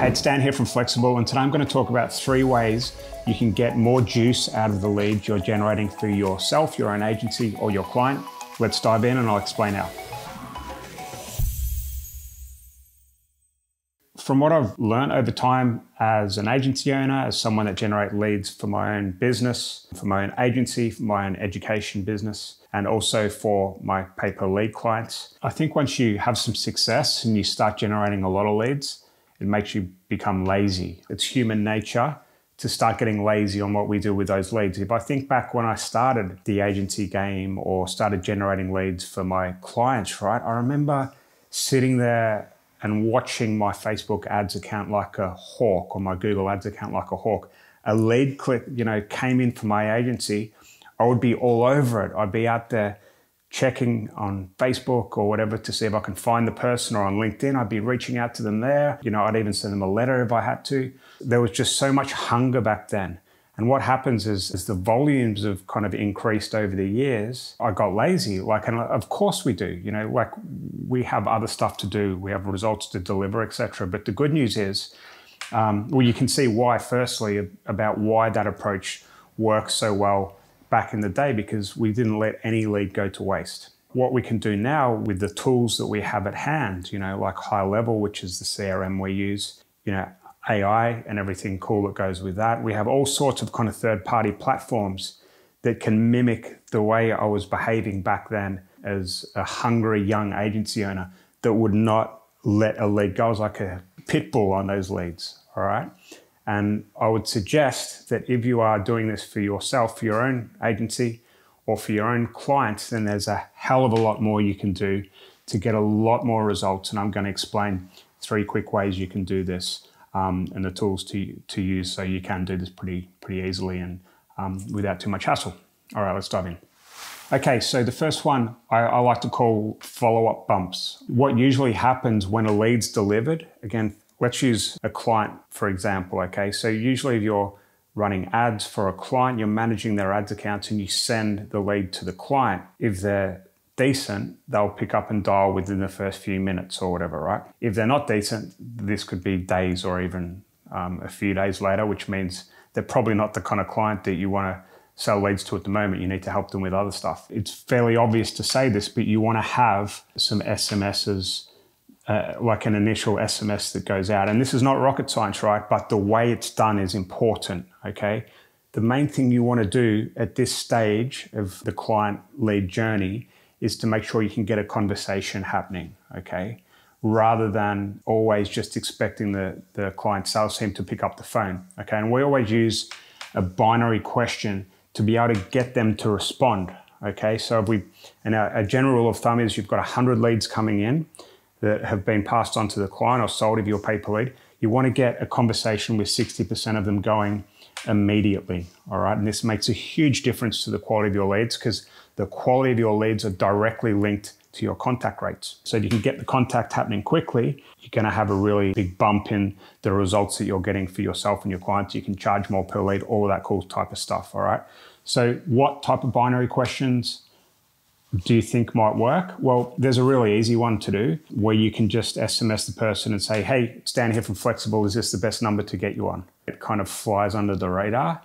Hey, it's Dan here from Flexxable, and today I'm going to talk about 3 ways you can get more juice out of the leads you're generating for yourself, your own agency, or your client. Let's dive in and I'll explain how. From what I've learned over time as an agency owner, as someone that generates leads for my own business, for my own agency, for my own education business, and also for my pay-per-lead clients, I think once you have some success and you start generating a lot of leads, it makes you become lazy. It's human nature to start getting lazy on what we do with those leads. If I think back when I started the agency game or started generating leads for my clients, right? I remember sitting there and watching my Facebook ads account like a hawk or my Google ads account like a hawk. A lead click, came in from my agency. I would be all over it. I'd be out there checking on Facebook or whatever to see if I can find the person, or on LinkedIn, I'd be reaching out to them there. I'd even send them a letter if I had to. There was just so much hunger back then. And what happens is the volumes have kind of increased over the years. I got lazy, and of course we do, we have other stuff to do. We have results to deliver, etc. But the good news is, you can see why, firstly, about why that approach works so well back in the day, because we didn't let any lead go to waste. What we can do now with the tools that we have at hand, like High Level, which is the CRM we use, AI and everything cool that goes with that. We have all sorts of kind of third-party platforms that can mimic the way I was behaving back then as a hungry young agency owner that would not let a lead go. I was like a pit bull on those leads, all right? And I would suggest that if you are doing this for yourself, for your own agency, or for your own clients, then there's a hell of a lot more you can do to get a lot more results. And I'm going to explain 3 quick ways you can do this and the tools to use so you can do this pretty easily and without too much hassle. All right, let's dive in. Okay, so the first one I like to call follow-up bumps. What usually happens when a lead's delivered, again, let's use a client, for example, okay? So usually if you're running ads for a client, you're managing their ads accounts and you send the lead to the client. If they're decent, they'll pick up and dial within the first few minutes or whatever, right? If they're not decent, this could be days or even a few days later, which means they're probably not the kind of client that you want to sell leads to at the moment. You need to help them with other stuff. It's fairly obvious to say this, but you want to have some SMSs, like an initial SMS that goes out. And this is not rocket science, right? But the way it's done is important, okay? The main thing you want to do at this stage of the client lead journey is to make sure you can get a conversation happening, okay? Rather than always just expecting the client sales team to pick up the phone, okay? And we always use a binary question to be able to get them to respond, okay? So a general rule of thumb is you've got 100 leads coming in that have been passed on to the client or sold if you're pay-per-lead. You want to get a conversation with 60% of them going immediately, all right? And this makes a huge difference to the quality of your leads, because the quality of your leads are directly linked to your contact rates. So if you can get the contact happening quickly, you're going to have a really big bump in the results that you're getting for yourself and your clients. You can charge more per lead, all of that cool type of stuff, all right? So what type of binary questions do you think might work? Well, there's a really easy one to do where you can just SMS the person and say, hey, it's Dan here from Flexxable. Is this the best number to get you on? It kind of flies under the radar.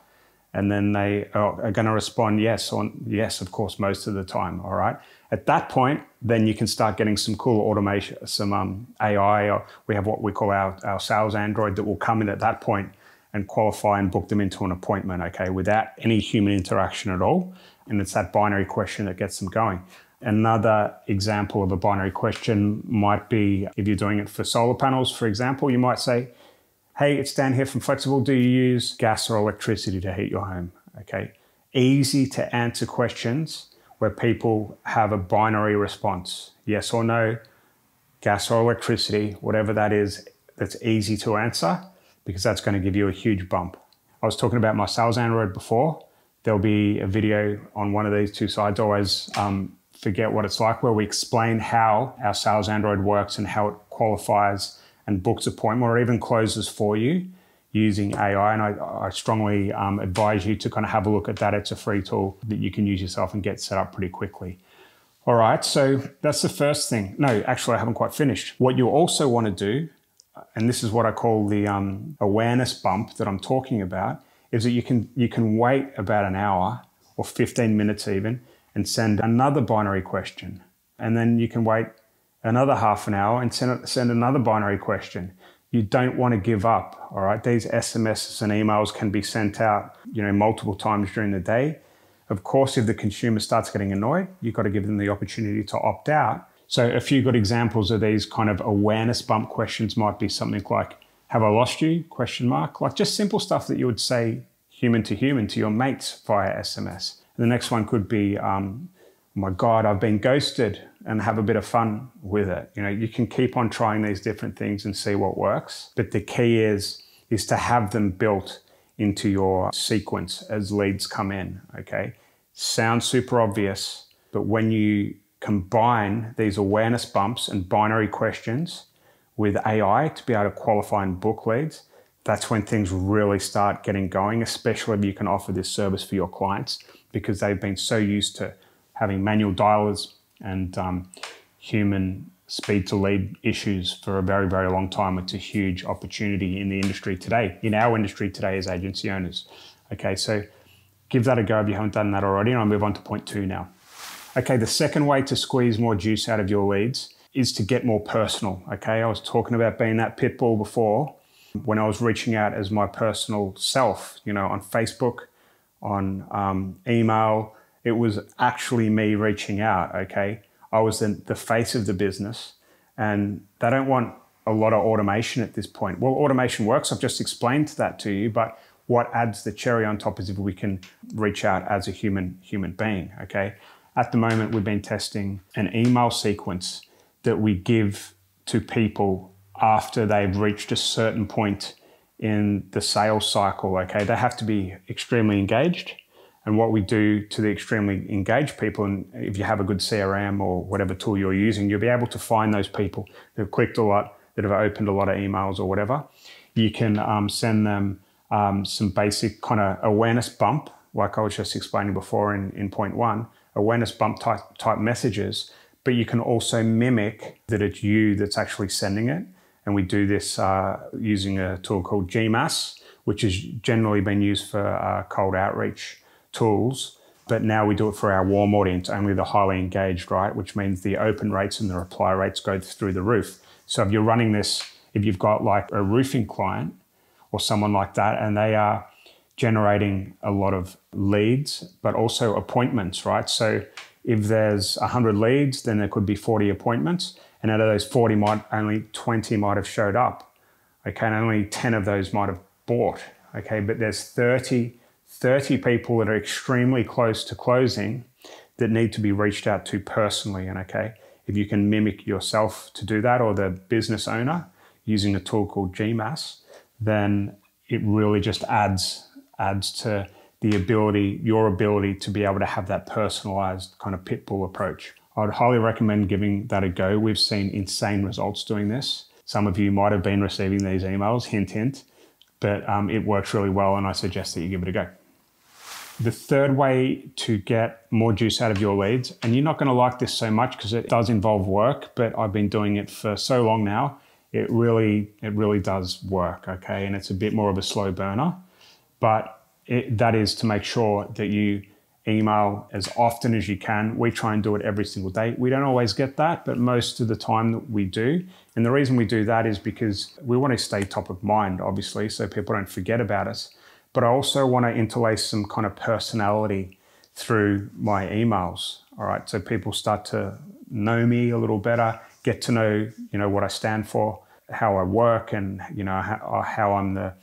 And then they are going to respond yes, or yes, of course, most of the time, all right? At that point, then you can start getting some cool automation, some AI, or we have what we call our sales android that will come in at that point and qualify and book them into an appointment, okay, without any human interaction at all. And it's that binary question that gets them going. Another example of a binary question might be if you're doing it for solar panels, for example, you might say, hey, it's Dan here from Flexxable. Do you use gas or electricity to heat your home? Okay. Easy to answer questions where people have a binary response. Yes or no, gas or electricity, whatever that is, that's easy to answer, because that's going to give you a huge bump. I was talking about my sales android before. There'll be a video on one of these 2 sides. I always forget what it's like, where we explain how our sales android works and how it qualifies and books appointment or even closes for you using AI. And I strongly advise you to kind of have a look at that. It's a free tool that you can use yourself and get set up pretty quickly. All right, so that's the first thing. No, actually, I haven't quite finished. What you also want to do and this is what I call the awareness bump that I'm talking about, is that you can wait about an hour or 15 minutes even and send another binary question. And then you can wait another half an hour and send another binary question. You don't want to give up, all right? These SMSs and emails can be sent out, multiple times during the day. Of course, if the consumer starts getting annoyed, you've got to give them the opportunity to opt out. So a few good examples of these kind of awareness bump questions might be something like, have I lost you? ? Like just simple stuff that you would say human to your mates via SMS. And the next one could be, oh my God, I've been ghosted, and have a bit of fun with it. You can keep on trying these different things and see what works. But the key is to have them built into your sequence as leads come in, okay? Sounds super obvious, but when you combine these awareness bumps and binary questions with AI to be able to qualify and book leads, that's when things really start getting going, especially if you can offer this service for your clients, because they've been so used to having manual dialers and human speed to lead issues for a very, very long time. It's a huge opportunity in the industry today, in our industry today as agency owners. Okay, so give that a go if you haven't done that already, and I'll move on to point 2 now. Okay, the second way to squeeze more juice out of your leads is to get more personal. Okay, I was talking about being that pit bull before when I was reaching out as my personal self, on Facebook, on email. It was actually me reaching out, okay? I was the face of the business, and they don't want a lot of automation at this point. Well, automation works. I've just explained that to you, but what adds the cherry on top is if we can reach out as a human being, okay? At the moment, we've been testing an email sequence that we give to people after they've reached a certain point in the sales cycle, okay? They have to be extremely engaged. And what we do to the extremely engaged people, and if you have a good CRM or whatever tool you're using, you'll be able to find those people that have clicked a lot, that have opened a lot of emails or whatever. You can send them some basic kind of awareness bump, like I was just explaining before in point 1, awareness bump type messages, but you can also mimic that it's you that's actually sending it. And we do this using a tool called GMAS, which has generally been used for cold outreach tools, but now we do it for our warm audience, only the highly engaged, right? Which means the open rates and the reply rates go through the roof. So if you're running this, if you've got like a roofing client or someone like that, and they are generating a lot of leads, but also appointments, right? So if there's 100 leads, then there could be 40 appointments. And out of those 40, only 20 might have showed up. Okay, and only 10 of those might have bought. Okay, but there's 30 people that are extremely close to closing that need to be reached out to personally. And okay, if you can mimic yourself to do that, or the business owner using a tool called GMAS, then it really just adds to the ability, your ability to be able to have that personalized kind of pit bull approach. I'd highly recommend giving that a go. We've seen insane results doing this. Some of you might have been receiving these emails, hint, hint, but it works really well, and I suggest that you give it a go. The third way to get more juice out of your leads, and you're not going to like this so much because it does involve work, but I've been doing it for so long now, it really does work, okay? And it's a bit more of a slow burner, but that is to make sure that you email as often as you can. We try and do it every single day. We don't always get that, but most of the time that we do. And the reason we do that is because we want to stay top of mind, obviously, so people don't forget about us. But I also want to interlace some kind of personality through my emails, all right? So people start to know me a little better, get to know, what I stand for, how I work, and, how I'm the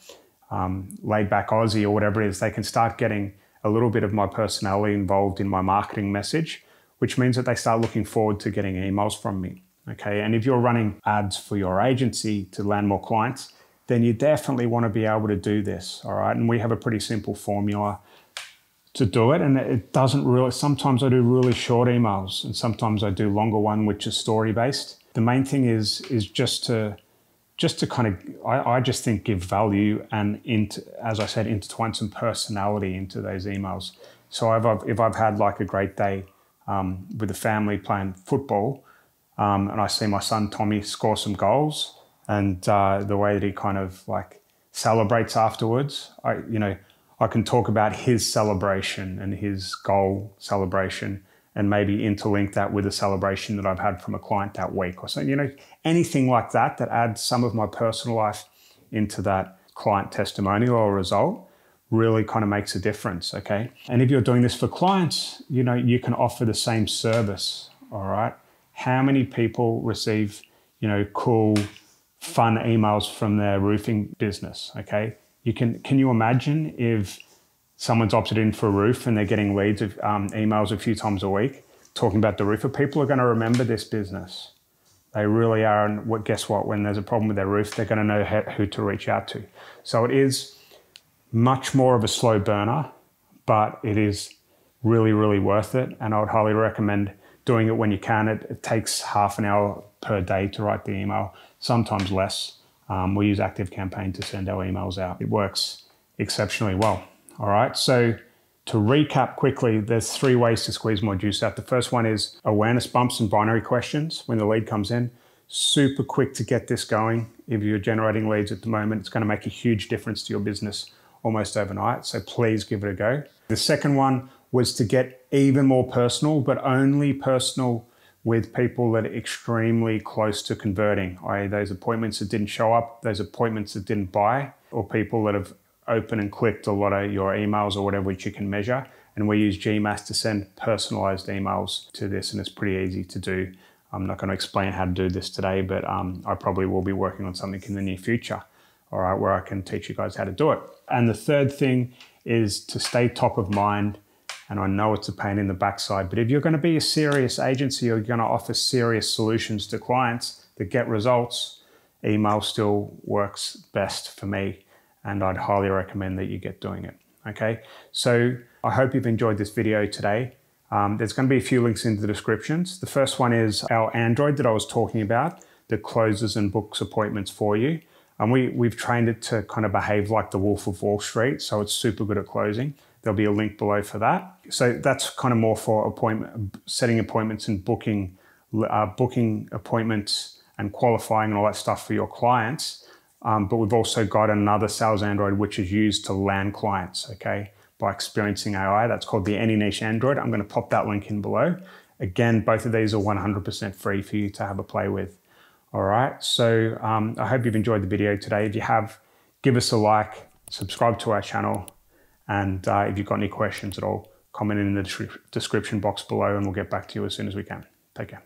laid back Aussie or whatever it is. They can start getting a little bit of my personality involved in my marketing message, which means that they start looking forward to getting emails from me, okay? And if you're running ads for your agency to land more clients, then you definitely want to be able to do this, all right? And we have a pretty simple formula to do it, and it doesn't really, sometimes I do really short emails, and sometimes I do longer one, which is story-based. The main thing is just to kind of, I just think give value and, as I said, intertwine some personality into those emails. So if I've had like a great day with the family playing football, and I see my son Tommy score some goals, and the way that he kind of like celebrates afterwards. I can talk about his celebration and his goal celebration, and maybe interlink that with a celebration that I've had from a client that week or something. Anything like that adds some of my personal life into that client testimonial or result really kind of makes a difference, okay? And if you're doing this for clients, you can offer the same service, all right? How many people receive, cool, fun emails from their roofing business, okay? Can you imagine if someone's opted in for a roof and they're getting leads of emails a few times a week talking about the roofer? People are going to remember this business. They really are. And guess what? When there's a problem with their roof, they're going to know who to reach out to. So it is much more of a slow burner, but it is really, really worth it. And I would highly recommend doing it when you can. It takes half an hour per day to write the email, sometimes less. We use ActiveCampaign to send our emails out. It works exceptionally well. All right, so to recap quickly, there's 3 ways to squeeze more juice out. The first one is awareness bumps and binary questions when the lead comes in. Super quick to get this going. If you're generating leads at the moment, it's going to make a huge difference to your business almost overnight, so please give it a go. The second one was to get even more personal, but only personal with people that are extremely close to converting, i.e. those appointments that didn't show up, those appointments that didn't buy, or people that have opened and clicked a lot of your emails or whatever, which you can measure. And we use GMass to send personalized emails to this, and it's pretty easy to do. I'm not going to explain how to do this today, but I probably will be working on something in the near future, all right, where I can teach you guys how to do it. And the third thing is to stay top of mind. And I know it's a pain in the backside, but if you're going to be a serious agency or you're going to offer serious solutions to clients that get results, email still works best for me. And I'd highly recommend that you get doing it, okay? So I hope you've enjoyed this video today. There's going to be a few links in the descriptions. The first one is our Android that I was talking about that closes and books appointments for you. And we've trained it to kind of behave like the Wolf of Wall Street, so it's super good at closing. There'll be a link below for that. So that's kind of more for setting appointments and booking appointments and qualifying and all that stuff for your clients. But we've also got another sales Android, which is used to land clients, okay, by experiencing AI. That's called the Any Niche Android. I'm going to pop that link in below. Again, both of these are 100% free for you to have a play with. All right, so I hope you've enjoyed the video today. If you have, give us a like, subscribe to our channel, and if you've got any questions at all, comment in the description box below and we'll get back to you as soon as we can. Take care.